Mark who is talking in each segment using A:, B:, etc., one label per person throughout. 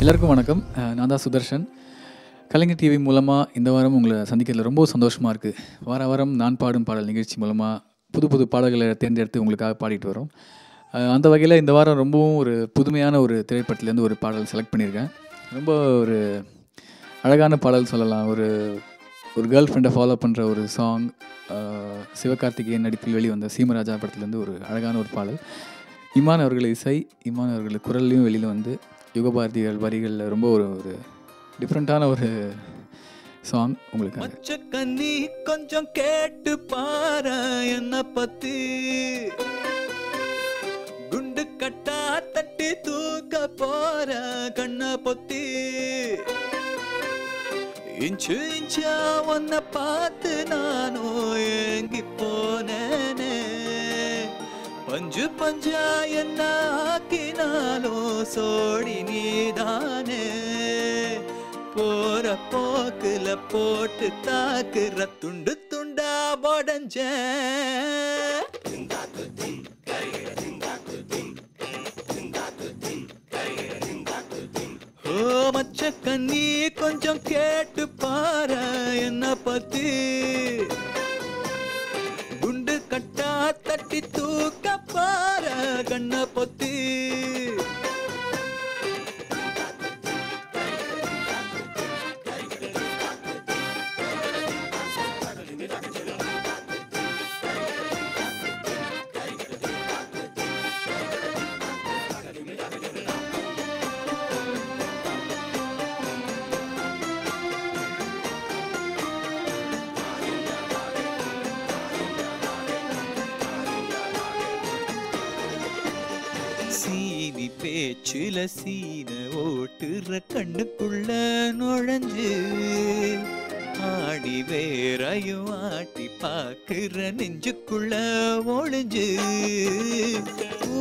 A: எல்லாருக்கும் வணக்கம். நான் தான் சுதர்ஷன். கலைஞர் டிவி மூலமாக இந்த வாரம் உங்களை சந்திக்கிறதுல ரொம்ப சந்தோஷமாக இருக்குது. வாரம் நான் பாடும் பாடல் நிகழ்ச்சி மூலமாக புது புது பாடல்களை தேர்ந்தெடுத்து உங்களுக்காக பாடிட்டு வரோம். அந்த வகையில் இந்த வாரம் ரொம்பவும் ஒரு புதுமையான ஒரு திரைப்படத்துலேருந்து ஒரு பாடல் செலக்ட் பண்ணியிருக்கேன். ரொம்ப ஒரு அழகான பாடல் சொல்லலாம். ஒரு கேர்ள் ஃப்ரெண்டை ஃபாலோ பண்ணுற ஒரு சாங். சிவகார்த்திகேயன் நடிப்பில் வெளிவந்த சீமராஜா படத்துலேருந்து ஒரு அழகான ஒரு பாடல். இமான் அவர்கள் இசை, இமான் அவர்கள் குரல்லையும் வெளியில் வந்து யுகபாரதிகள் வரிகளில் ரொம்ப ஒரு டிஃப்ரெண்ட்டான ஒரு சாங் உங்களுக்கு.
B: கண்ணி கொஞ்சம் கேட்டு பாரு என்ன பத்தி, குண்டு கட்டா தட்டி தூக்க போற கண்ண பொத்தி, இன்ச்சு இன்ச்சா உன்னை பார்த்து நானும் ஏங்கி போனேனே, பஞ்சு பஞ்சா என்ன ஆக்கினாலும் சோடி நீதானே, போற போக்குல போட்டு தாக்குற துண்டு துண்டா உடஞ்ச மச்ச கண்ணி கொஞ்சம் கேட்டு பாரு என்ன பத்தி, குண்டு கட்டா தட்டி தூக்க பாரு கண்ண பொத்தி, சீனி பேச்சுல சீன ஓட்டுற கண்ணுக்குள்ள நுழைஞ்சு, ஆடி வேறையும் ஆட்டி பாக்குற நெஞ்சுக்குள்ள ஒளிஞ்சு,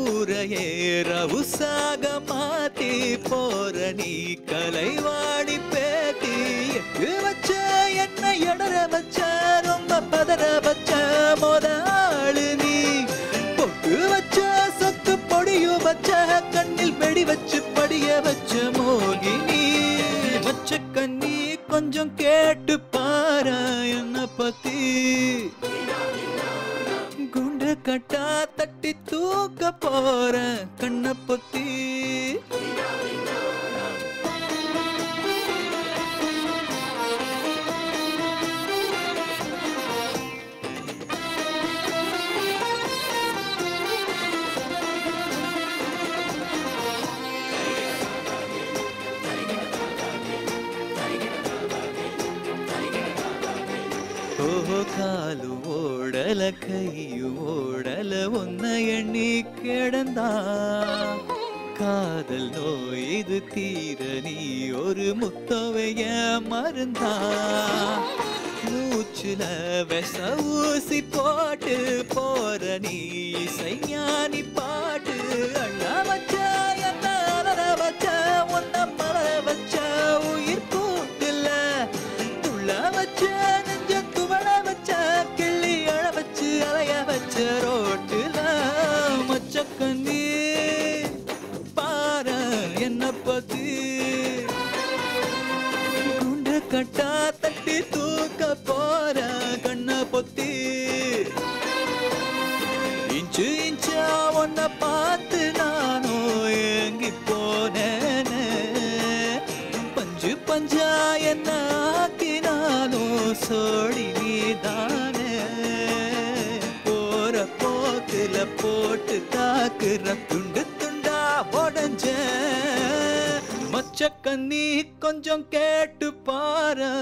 B: ஊரையே ரவுசாக மாத்தி போற நீ கலைவாடி பேத்தி, எட்டு வச்ச என்ன எடற வச்ச ரொம்ப பதற வச்ச மொதாளு நீ, பொட்டு வச்ச சொத்து பொடியும் வச்ச கண்ணில் வெடி வச்சு படிய வச்ச மோகினி, வச்ச கண்ணி கொஞ்சம் கேட்டு பாரு என்ன பத்தி, குண்டு கட்டா தட்டி தூக்க போற கண்ண பொத்தி, காலு ஓடல கையு ஓடல ஒன்ன எண்ணி கிடந்தா, காதல் நோய் இது தீர நீ ஒரு முத்தவைய மருந்தா, மூச்சுல விஷ ஊசி போட்டு போற நீ இசைஞானி பாட்டு, அண்ணா வச்ச என்ன அலற வச்ச ஒன்ன மலர வச்ச உயிர் கூட்டுல துள்ள வச்ச ரோட்டுல, மச்ச கண்ணி பாரு என்ன பத்தி, குண்டு கட்டா தட்டி தூக்க போற கண்ண பொத்தி, இன்ச்சு இன்ச்சா உன்னை பார்த்து நானும் ஏங்கி போனேனே, பஞ்சு பஞ்சா என்ன ஆக்கினாலும் சோடி நீதானே, போக்குல போட்டு தாக்குற துண்டு துண்டா உடஞ்ச, மச்ச கண்ணி கொஞ்சம் கேட்டு பாரு.